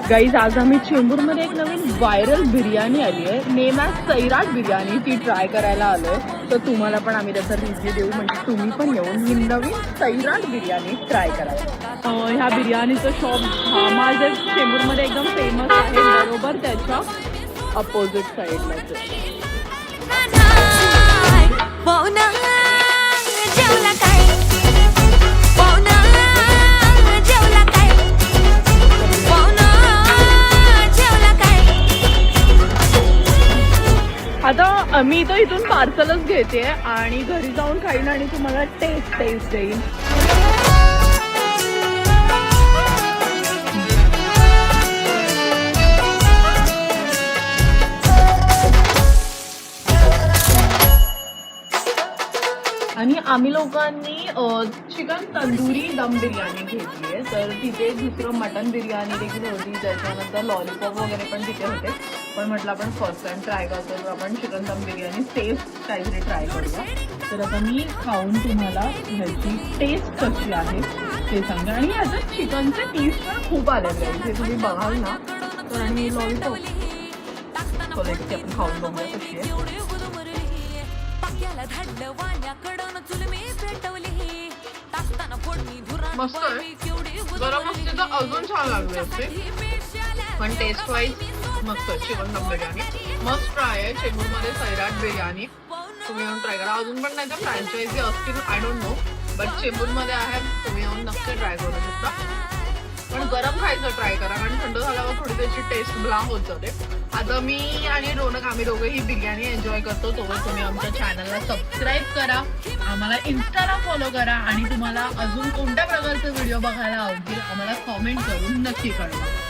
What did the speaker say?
Guys आज आम्ही चेंबूरमध्ये एक नवीन व्हायरल बिर्याणी आली आहे, नेम ॲज सैराट बिर्याणी. ती ट्राय करायला आलोय. तर तुम्हाला पण आम्ही त्याचा रिव्ह्यू देऊ, म्हणजे तुम्ही पण येऊन ही नवीन सैराट बिर्याणी ट्राय करा. ह्या बिर्याणीचं शॉप माझं चेंबूरमध्ये एकदम फेमस आहे, बरोबर त्याच्या अपोजिट साईडला. आता मी तर इथून पार्सलच घेते आणि घरी जाऊन खाईन आणि तुम्हाला टेस्ट देईन. आणि आम्ही लोकांनी चिकन तंदुरी दम बिर्याणी घेतली आहे. तर तिथे दुसरं मटन बिर्याणी देखील होती, त्याच्यानंतर लॉलीपॉप वगैरे पण तिथे होते. पण म्हटलं आपण फर्स्ट टाइम ट्राय करतो, तर आपण चिकन दम बिर्याणी सेफ काहीतरी ट्राय करूया. तर आता मी खाऊन तुम्हाला ह्याची टेस्ट कशी आहे ते सांगते. आणि ह्याच्यात चिकनचे पीस पण खूप आलेले आहेत, जे तुम्ही बघाल ना. तर आणि लॉलीपॉप की आपण खाऊन बघूया कशी आहे. मस्त आहे, गरम असते तर अजून छान लागले असते, पण टेस्ट वाईज मस्त. चिकन दम बिर्याणी मस्त ट्राय आहे. चेंबूरमध्ये सैराट बिर्याणी तुम्ही येऊन ट्राय करा. अजून पण नाही तर फ्रँचायझी असतील, आय डोंट नो, बट चेंबूरमध्ये आहे, तुम्ही येऊन नक्की ट्राय करू शकता. पण गरम खायचं ट्राय करा, कारण थंड झाल्यावर थोडी त्याची टेस्ट ब्ला होत जाते. आता मी आणि रोनक आम्ही दोघे ही बिर्याणी एन्जॉय करतो. तोवर तुम्ही आमच्या चॅनलला सबस्क्राईब करा, आम्हाला इन्स्टाला फॉलो करा आणि तुम्हाला अजून कोणत्या प्रकारचे व्हिडिओ बघायला आवडतील आम्हाला कॉमेंट करून नक्की कळवा.